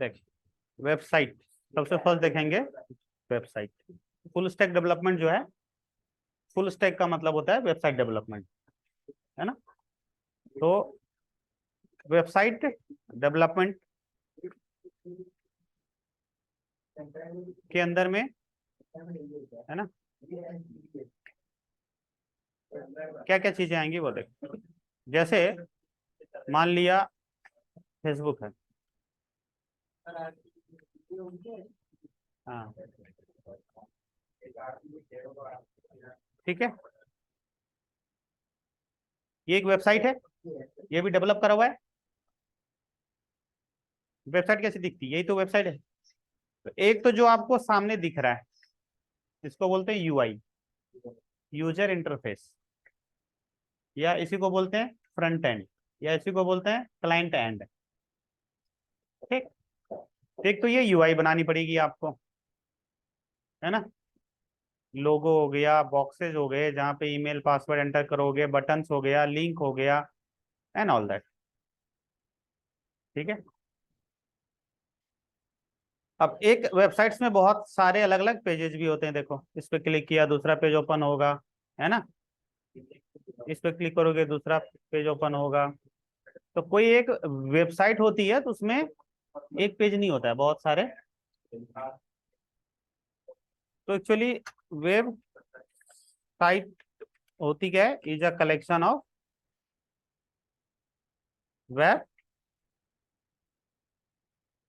देख, वेबसाइट सबसे फर्स्ट देखेंगे, वेबसाइट। फुल स्टैक डेवलपमेंट जो है, फुल स्टैक का मतलब होता है वेबसाइट डेवलपमेंट, है ना। तो वेबसाइट डेवलपमेंट के अंदर में, है ना, क्या क्या चीजें आएंगी वो देख। जैसे मान लिया फेसबुक है, हाँ, ठीक है, ये एक वेबसाइट है, ये भी डेवलप करा हुआ है। वेबसाइट कैसी दिखती है, यही तो वेबसाइट है। तो एक तो जो आपको सामने दिख रहा है, इसको बोलते हैं यूआई, यूजर इंटरफेस, या इसी को बोलते हैं फ्रंट एंड, या इसी को बोलते हैं क्लाइंट एंड। ठीक, एक तो ये यूआई बनानी पड़ेगी आपको, है ना। लोगो हो गया, बॉक्सेस हो गए जहाँ पे ईमेल पासवर्ड एंटर करोगे, बटन्स हो गया, लिंक हो गया, एंड ऑल दैट। ठीक है। अब एक वेबसाइट्स में बहुत सारे अलग अलग पेजेस भी होते हैं, देखो इस पे क्लिक किया दूसरा पेज ओपन होगा, है ना, इस पे क्लिक करोगे दूसरा पेज ओपन होगा। तो कोई एक वेबसाइट होती है तो उसमें एक पेज नहीं होता है, बहुत सारे। तो एक्चुअली वेब साइट होती क्या है, is a collection of web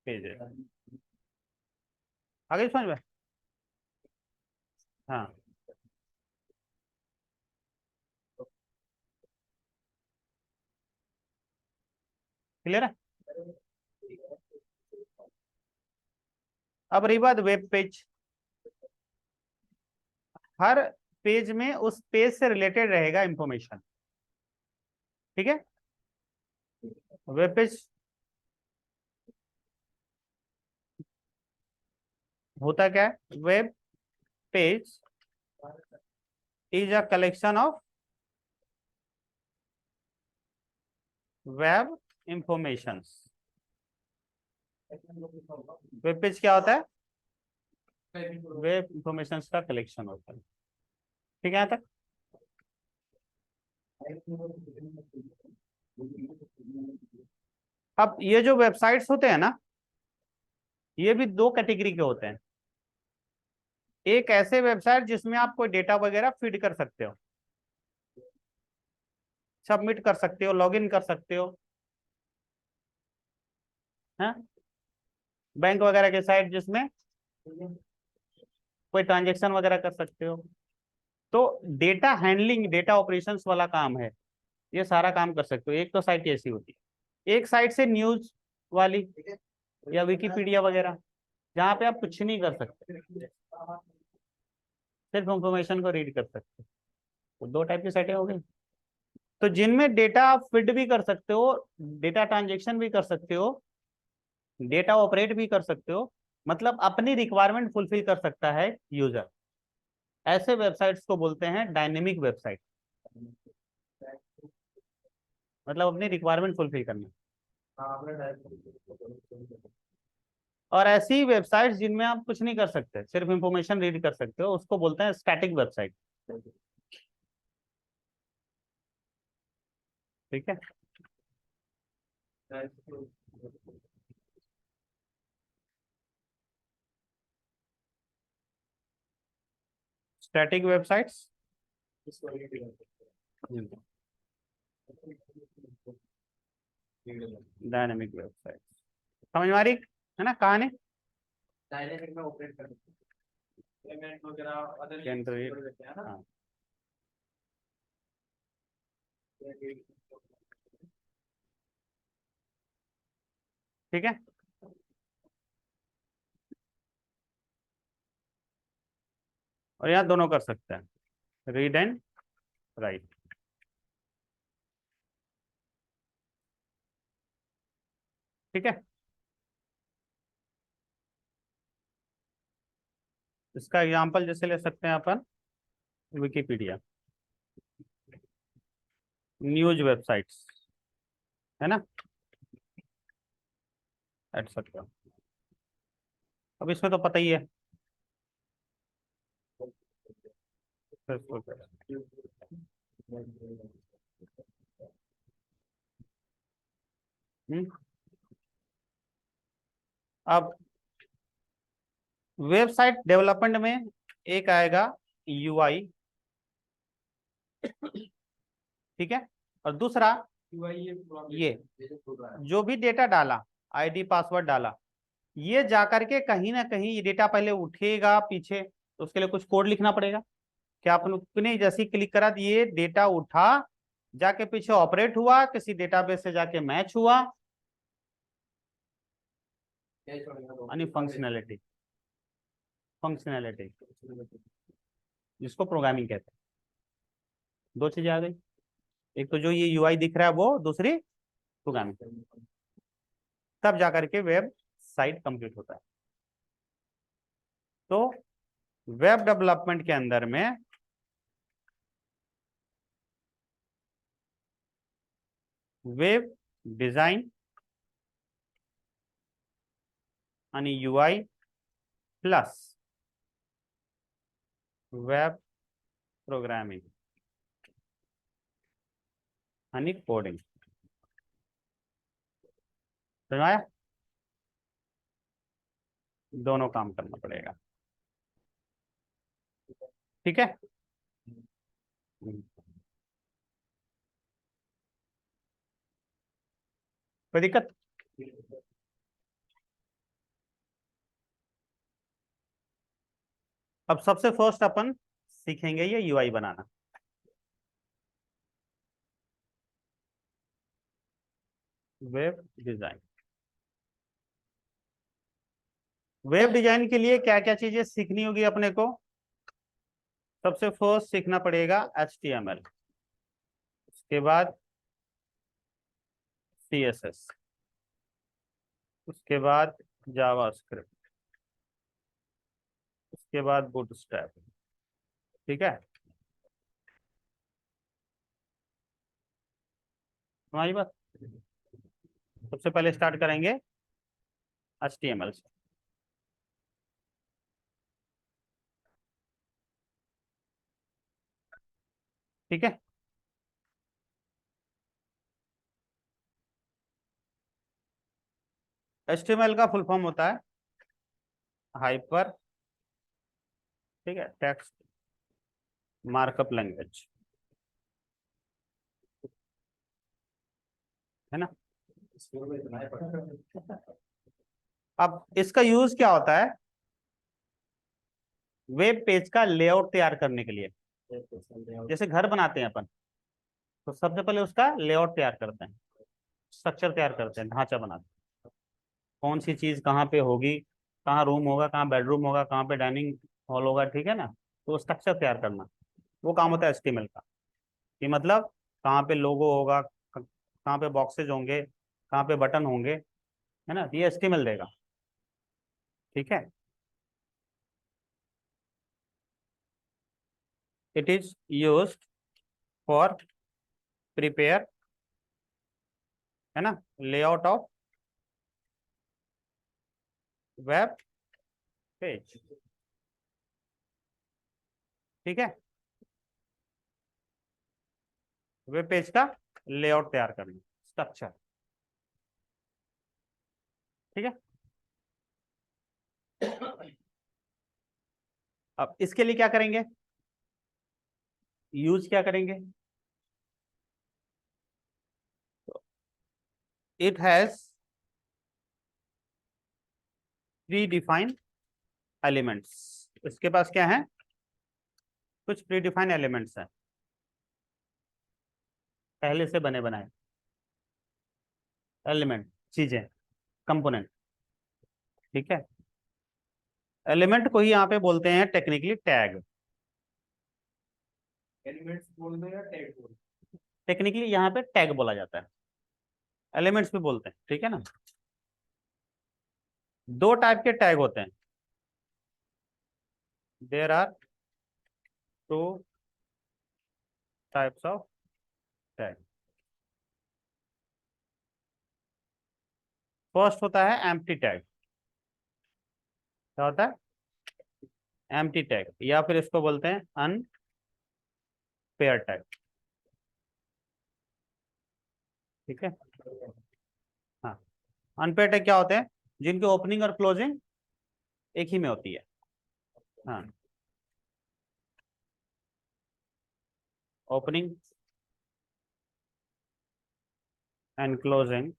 pages. आगे समझ में, हाँ, क्लियर है। अब रही बात वेब पेज, हर पेज में उस पेज से रिलेटेड रहेगा इंफॉर्मेशन। ठीक है, वेब पेज होता क्या है, web page is a collection of web information. Web page क्या होता है, वेब इंफॉर्मेशन का कलेक्शन होता है। ठीक है यहाँ तक। अब ये जो वेबसाइट्स होते हैं ना, ये भी दो कैटेगरी के होते हैं। एक ऐसे वेबसाइट जिसमें आप कोई डेटा वगैरह फीड कर सकते हो, सबमिट कर सकते हो, लॉगिन कर सकते हो, है, बैंक वगैरह के साइट जिसमें कोई ट्रांजेक्शन वगैरह कर सकते हो। तो डेटा हैंडलिंग, डेटा ऑपरेशंस वाला काम है, ये सारा काम कर सकते हो। एक तो साइट ऐसी होती है, एक साइट से न्यूज वाली या विकिपीडिया वगैरह, जहाँ पे आप कुछ नहीं कर सकते, सिर्फ इंफॉर्मेशन को रीड कर सकते हो। तो दो टाइप की साइटें हो गई। तो जिनमें डेटा आप फीड भी कर सकते हो, डेटा ट्रांजेक्शन भी कर सकते हो, डेटा ऑपरेट भी कर सकते हो, मतलब अपनी रिक्वायरमेंट फुलफिल कर सकता है यूजर, ऐसे वेबसाइट्स को बोलते हैं डायनेमिक वेबसाइट। मतलब अपनी रिक्वायरमेंट फुलफिल करना। और ऐसी वेबसाइट्स जिनमें आप कुछ नहीं कर सकते, सिर्फ इंफॉर्मेशन रीड कर सकते हो, उसको बोलते हैं स्टैटिक वेबसाइट। ठीक है। स्टैटिक वेबसाइट्स, डायनेमिक वेबसाइट, समझ में आ रही है ना कहानी। डायनेमिक में ऑपरेट कर पेमेंट वगैरह अदर, हाँ, ठीक है। और यहाँ दोनों कर सकते हैं, रीड एंड राइट। ठीक है। इसका एग्जांपल जैसे ले सकते हैं अपन, विकिपीडिया, न्यूज वेबसाइट्स, है ना, एटसेट्रा। अब इसमें तो पता ही है। हम्म। अब वेबसाइट डेवलपमेंट में एक आएगा यूआई, ठीक है, और दूसरा ये जो भी डेटा डाला, आईडी पासवर्ड डाला, ये जाकर के कहीं ना कहीं ये डेटा पहले उठेगा पीछे, तो उसके लिए कुछ कोड लिखना पड़ेगा। क्या आपने जैसे ही क्लिक करा तो ये डेटा उठा, जाके पीछे ऑपरेट हुआ, किसी डेटाबेस से जाके मैच हुआ, यानी फंक्शनैलिटी, फंक्शनैलिटी जिसको प्रोग्रामिंग कहते हैं। दो चीजें आ गई, एक तो जो ये यूआई दिख रहा है वो, दूसरी प्रोग्रामिंग, तब जाकर के वेब साइट कंप्लीट होता है। तो वेब डेवलपमेंट के अंदर में वेब डिजाइन यानी यूआई प्लस वेब प्रोग्रामिंग यानी कोडिंग, समझ आया? दोनों काम करना पड़ेगा, ठीक है। कोई दिक्कत? अब सबसे फर्स्ट अपन सीखेंगे ये यूआई बनाना। वेब डिजाइन, वेब डिजाइन के लिए क्या क्या चीजें सीखनी होगी अपने को? सबसे फर्स्ट सीखना पड़ेगा HTML, उसके बाद CSS, उसके बाद जावास्क्रिप्ट, उसके बाद बूटस्ट्रैप, ठीक है। हमारी बात, सबसे पहले स्टार्ट करेंगे HTML से, ठीक है। HTML का फुल फॉर्म होता है हाइपर, ठीक है, टेक्स्ट मार्कअप लैंग्वेज, है ना। अब इसका यूज क्या होता है? वेब पेज का लेआउट तैयार करने के लिए। जैसे घर बनाते हैं अपन, तो सबसे पहले उसका लेआउट तैयार करते हैं, स्ट्रक्चर तैयार करते हैं, ढांचा बनाते हैं, कौन सी चीज कहाँ पे होगी, कहाँ रूम होगा, कहाँ बेडरूम होगा, कहाँ पे डाइनिंग हॉल होगा, ठीक है ना। तो स्ट्रक्चर तैयार करना, वो काम होता है HTML का। कि मतलब कहाँ पे लोगो होगा, कहाँ पे बॉक्सेज होंगे, कहाँ पे बटन होंगे, है ना, ये HTML देगा, ठीक है। It is used for prepare, है ना, लेआउट ऑफ वेब पेज, ठीक है। वेब पेज का लेआउट तैयार करना, स्ट्रक्चर, ठीक है। अब इसके लिए क्या करेंगे, यूज क्या करेंगे? It has pre defined elements, इसके पास क्या है? कुछ प्री डिफाइंड एलिमेंट्स हैं, पहले से बने बनाए एलिमेंट, चीजें, कंपोनेंट, ठीक है। एलिमेंट को ही यहाँ पे बोलते हैं टेक्निकली टैग। एलिमेंट्स बोल दो या टैग बोल, टेक्निकली यहाँ पे टैग बोला जाता है, एलिमेंट्स भी बोलते हैं, ठीक है ना। दो टाइप के टैग होते हैं, there are two types of tag. First होता है एम्प्टी टैग, क्या होता है? एम्प्टी टैग, या फिर इसको बोलते हैं अनपेयर टैग। ठीक है। हाँ, अनपेयर टैग क्या होते हैं? जिनकी ओपनिंग और क्लोजिंग एक ही में होती है। हाँ, ओपनिंग एंड क्लोजिंग।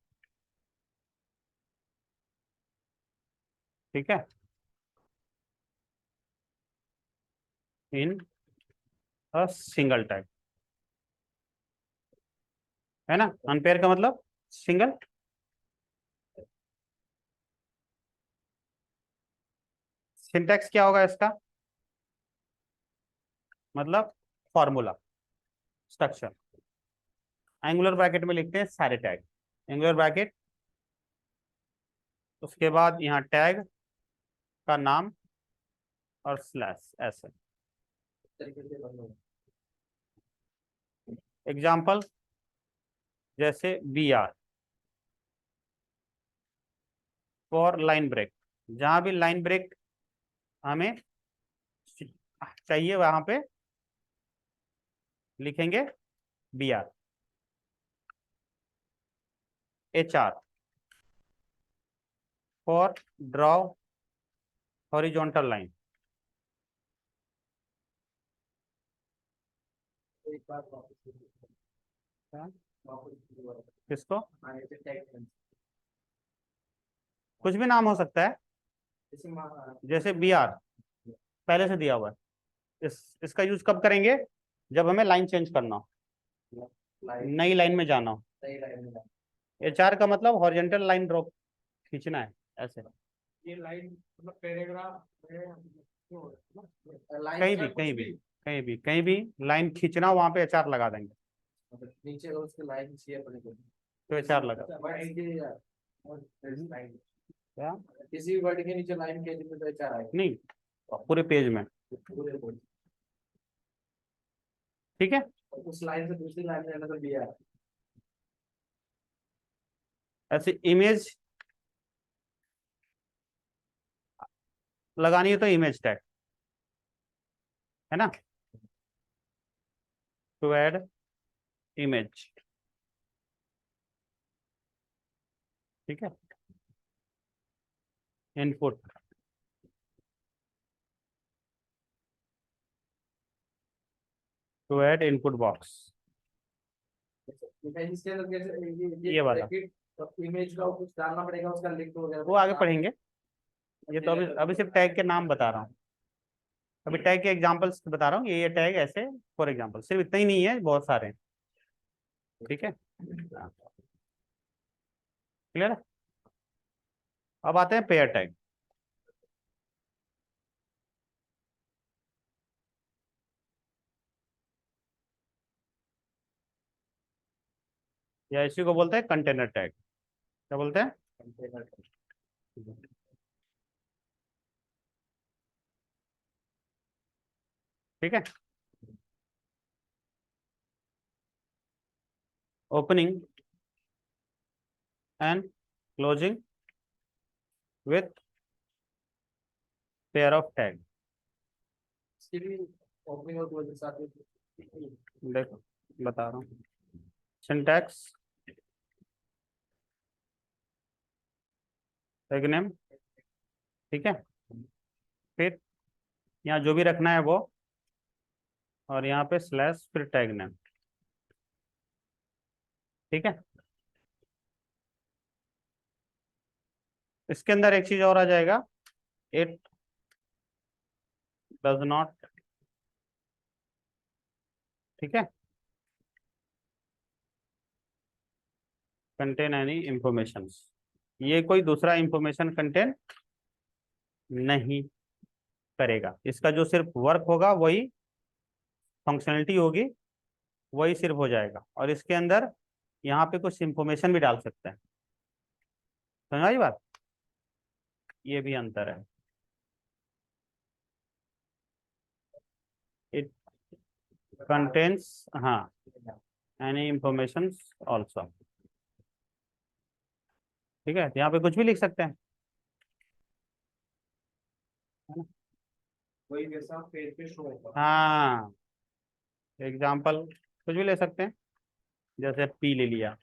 ठीक है, इन अ सिंगल टैग, है ना। अनपेयर का मतलब सिंगल। सिंटैक्स क्या होगा इसका? मतलब फॉर्मूला, स्ट्रक्चर। एंगुलर ब्रैकेट में लिखते हैं सारे टैग, एंगुलर ब्रैकेट, उसके बाद यहाँ टैग का नाम और स्लैश ऐसे। एग्जाम्पल जैसे B R for line break, जहां भी लाइन ब्रेक हमें चाहिए वहां पे लिखेंगे B R. H R for draw horizontal line. किसको? कुछ भी नाम हो सकता है, जैसे बी आर पहले से दिया हुआ है। इसका यूज कब करेंगे? जब हमें लाइन चेंज करना हो, नई लाइन में जाना हो। एच आर का मतलब हॉरिजॉन्टल लाइन ड्रॉ खींचना है ऐसे। ये लाइन मतलब पैराग्राफ कहीं भी लाइन खींचना, वहां पे एच आर लगा देंगे। नीचे उसके लाइन चाहिए अपने को तो एच आर लगा। क्या? किसी भी वर्ड के नीचे लाइन के तो एच आर आएगा नहीं, पूरे पेज में। ठीक है, उस लाइन से दूसरी लाइन में मतलब दिया है। ऐसे इमेज लगानी है तो इमेज टैग, है ना, टू ऐड इमेज। ठीक है, input, to add input box, ये वाला। इमेज का कुछ डालना पड़ेगा, उसका लिंक वगैरह वो आगे पढ़ेंगे। ये तो अभी सिर्फ टैग के नाम बता रहा हूँ, अभी टैग के एग्जांपल्स बता रहा हूँ। ये टैग ऐसे फॉर एग्जांपल, सिर्फ इतना ही नहीं है, बहुत सारे हैं। ठीक है, क्लियर है। अब आते हैं पेयर टैग। या इसी को बोलते हैं कंटेनर टैग। क्या बोलते हैं? Container tag. ठीक है, opening and closing with pair of tag. Opening और क्लोजिंग साथ में, देखो बता रहा हूँ। सिंटैक्स, टैग नेम, ठीक है, फिर यहाँ जो भी रखना है वो, और यहाँ पे स्लैश, फिर टैग नेम। ठीक है, इसके अंदर एक चीज और आ जाएगा, इट डज नॉट, ठीक है, कंटेन एनी इंफॉर्मेशन। ये कोई दूसरा इंफॉर्मेशन कंटेन नहीं करेगा, इसका जो सिर्फ वर्क होगा वही, फंक्शनलिटी होगी वही सिर्फ हो जाएगा, और इसके अंदर यहाँ पे कुछ इंफॉर्मेशन भी डाल सकते हैं। समझ आई बात? ये भी अंतर है। इट कंटेन्स, हाँ, एनी इंफॉर्मेशन ऑल्सो। ठीक है, यहाँ पे कुछ भी लिख सकते हैं। वही जैसा पेज पे शो होगा। हाँ, एग्जाम्पल कुछ भी ले सकते हैं, जैसे पी ले लिया,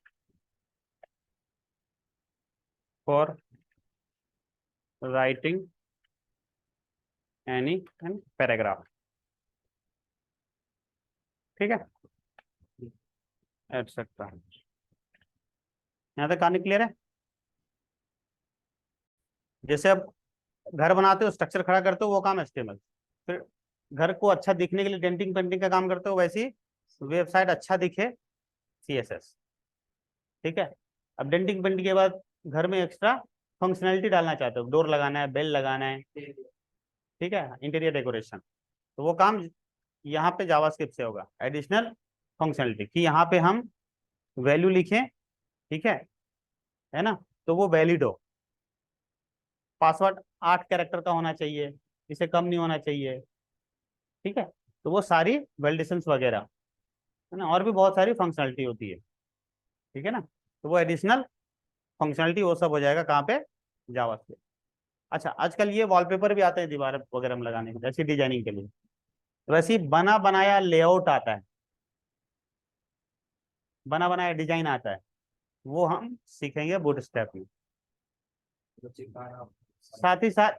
for writing any an paragraph. ठीक है, एटसेट्रा। यहाँ तक कहानी क्लियर है। जैसे अब घर बनाते हो, स्ट्रक्चर खड़ा करते हो, वो काम एचटीएमएल। फिर घर को अच्छा दिखने के लिए डेंटिंग पेंटिंग का काम करते हो, वैसी वेबसाइट अच्छा दिखे, सीएसएस। ठीक है। अब डेंटिंग पेंटिंग के बाद घर में एक्स्ट्रा फंक्शनैलिटी डालना चाहते हो, डोर लगाना है, बेल लगाना है, ठीक है, इंटीरियर डेकोरेशन, तो वो काम यहाँ पे जावास्क्रिप्ट से होगा, एडिशनल फंक्शनलिटी कि यहाँ पे हम वैल्यू लिखें। ठीक है ना, तो वो वैलिड हो। पासवर्ड 8 कैरेक्टर का होना चाहिए, इसे कम नहीं होना चाहिए। ठीक है, तो वो सारी वैलिडेशंस वगैरह, है ना, और भी बहुत सारी फंक्शनलिटी होती है। ठीक है ना, तो वो एडिशनल फंक्शनलिटी वो सब हो जाएगा कहाँ पे, जावास्क्रिप्ट। अच्छा, आजकल ये वॉलपेपर भी आते हैं दीवार वगैरह में लगाने के, जैसी डिजाइनिंग के लिए। वैसे ही बना बनाया लेआउट आता है, बना बनाया डिजाइन आता है, वो हम सीखेंगे बूटस्ट्रैप में। साथ ही साथ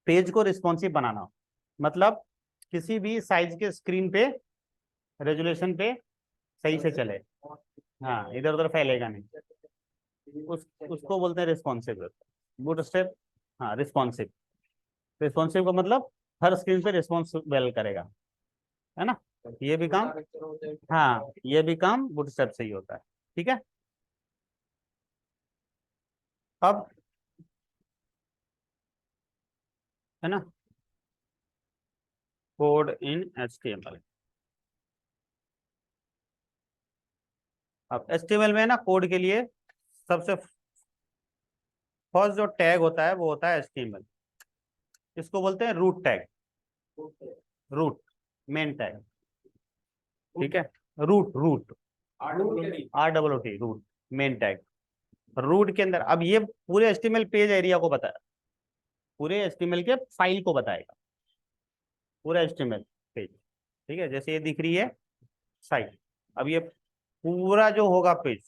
पेज को रिस्पॉन्सिव बनाना, मतलब किसी भी साइज के स्क्रीन पे, रेजोल्यूशन पे सही से चले। हाँ, इधर उधर फैलेगा नहीं। उसको बोलते हैं रिस्पॉन्सिव बूटस्ट्रैप। हाँ, रिस्पॉन्सिव। रिस्पॉन्सिव का मतलब हर स्क्रीन पे रिस्पॉन्स वेल करेगा, है ना। ये भी काम, हाँ, ये भी काम बूटस्ट्रैप से ही होता है। ठीक है। अब, है ना, कोड इन एचटीएमएल। अब एचटीएमएल में ना कोड के लिए सबसे फर्स्ट जो टैग होता है वो होता है एचटीएमएल। इसको बोलते हैं root tag. Root, main tag. ठीक है, root root, ROOT, root, main tag. रूट के अंदर अब ये पूरे एचटीएमएल पेज एरिया को बताया, पूरे एचटीएमएल के फाइल को बताएगा, पूरा एचटीएमएल पेज। ठीक है, जैसे ये दिख रही है साइट, अब ये पूरा जो होगा पेज,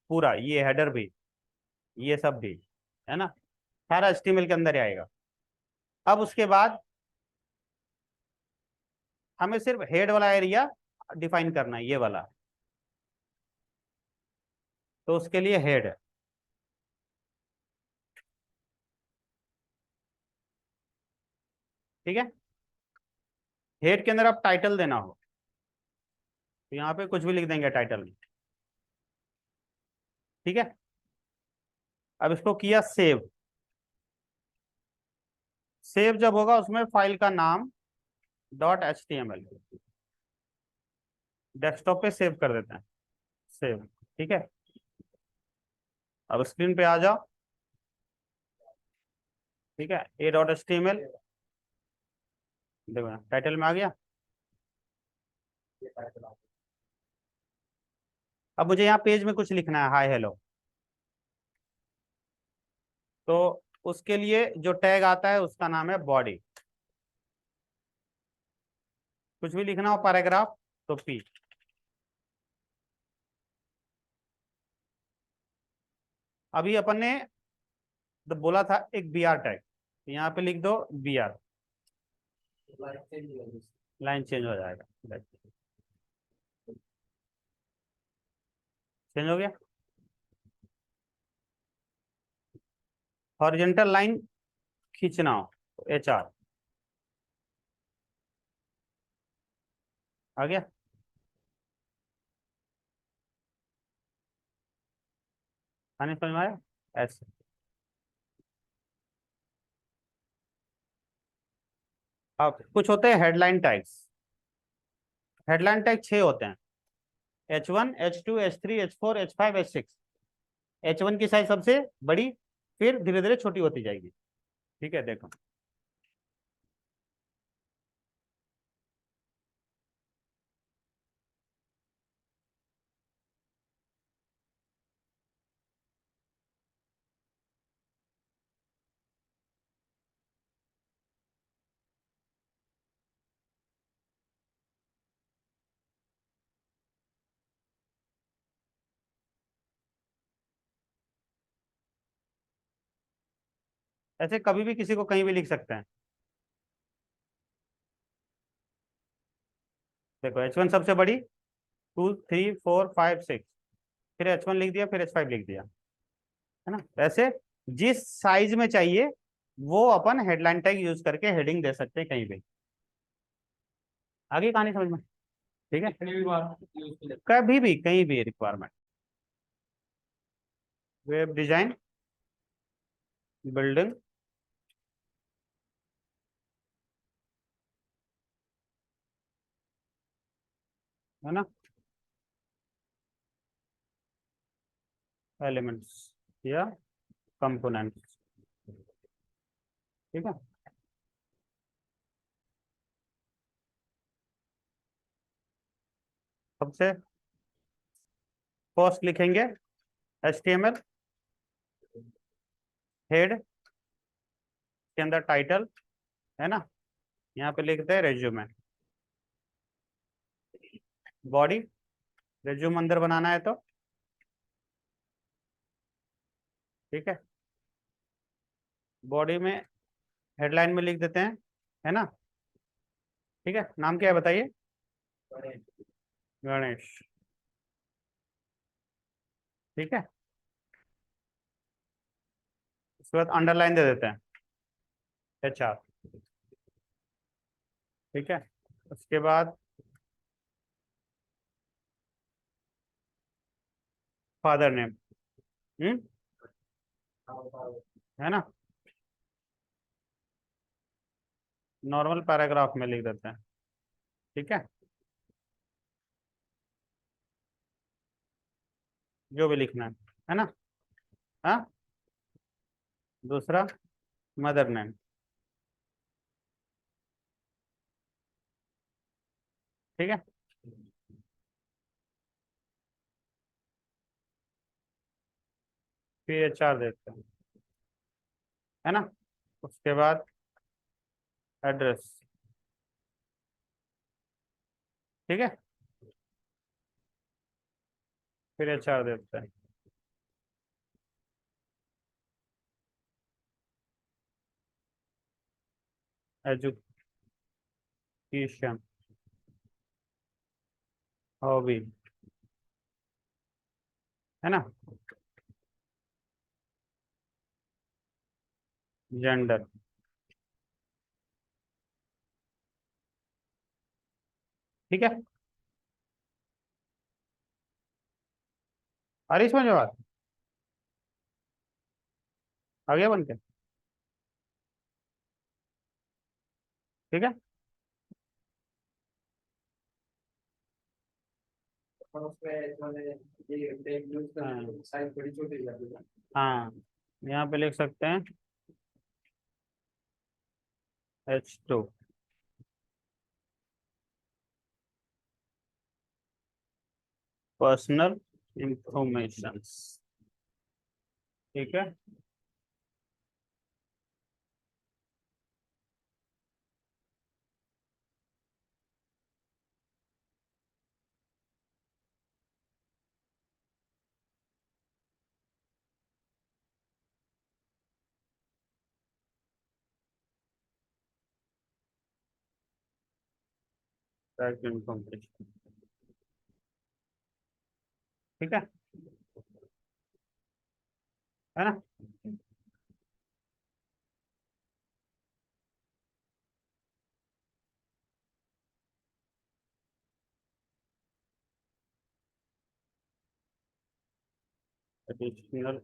पूरा ये हेडर भी, ये सब भी, है ना, सारा एचटीएमएल के अंदर ही आएगा। अब उसके बाद हमें सिर्फ हेड वाला एरिया डिफाइन करना है, ये वाला, तो उसके लिए हेड है। ठीक है, हेड के अंदर आप टाइटल देना हो, तो यहाँ पे कुछ भी लिख देंगे टाइटल में। ठीक है, अब इसको किया सेव। सेव जब होगा उसमें फाइल का नाम .html, डेस्कटॉप पे सेव कर देते हैं, सेव। ठीक है, अब स्क्रीन पे आ जाओ। ठीक है, a.html, देखो टाइटल में आ गया। अब मुझे यहाँ पेज में कुछ लिखना है, हाय हेलो, तो उसके लिए जो टैग आता है उसका नाम है बॉडी। कुछ भी लिखना हो पैराग्राफ, तो पी। अभी अपन ने तो बोला था एक br टैग, तो यहाँ पे लिख दो br, लाइन चेंज हो जाएगा, चेंज हो गया। हॉरिजॉन्टल लाइन खींचना हो तो HR आ गया। आने समझ में आया, ऐसे। अब कुछ होते हैं हेडलाइन टैग्स। हेडलाइन टैग 6 होते हैं, H1, H2, H3, H4, H5, H6। H1 की साइज सबसे बड़ी, फिर धीरे धीरे छोटी होती जाएगी। ठीक है, देखो, ऐसे कभी भी किसी को कहीं भी लिख सकते हैं। देखो H1 सबसे बड़ी, 2 3 4 5 6, फिर H1 लिख दिया, फिर H5 लिख दिया, है ना। वैसे जिस साइज में चाहिए वो अपन हेडलाइन टैग यूज करके हेडिंग दे सकते हैं कहीं भी। आगे कहानी समझ में? ठीक है, कितनी भी बार यूज कर लेते कभी भी कहीं भी रिक्वायरमेंट। वेब डिजाइन, बिल्डिंग, है ना, एलिमेंट्स या कंपोनेंट्स। ठीक है, सबसे फर्स्ट लिखेंगे HTML, हेड के अंदर टाइटल, है ना, यहाँ पे लिखते हैं रेज्यूमे। बॉडी, रेज्यूम अंदर बनाना है तो ठीक है, बॉडी में हेडलाइन में लिख देते हैं, है ना। ठीक है, नाम क्या है बताइए? हैं। गणेश। ठीक है, उसके बाद अंडरलाइन दे देते हैं, HR। ठीक है, उसके बाद फादर नेम, है ना, नॉर्मल पैराग्राफ में लिख देते हैं। ठीक है, जो भी लिखना है ना। हाँ, दूसरा मदर नेम। ठीक है, फिर HR देते हैं, है ना। उसके बाद एड्रेस। ठीक है, फिर HR देते हैं, एजुकेशन, हॉबी, है ना, जेंडर। ठीक है, आ रही समझ में बात? आ गया बन के? ठीक है, और उसमें मैंने ये टैग यूज हाँ करके साइज बड़ी छोटी कर दी है। हाँ, यहाँ पे लिख सकते हैं H2, पर्सनल इंफॉर्मेशंस। ठीक है, इंफॉर्मेशन। ठीक है ना। एडिशनल,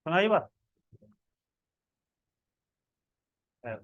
सुनाई बात है।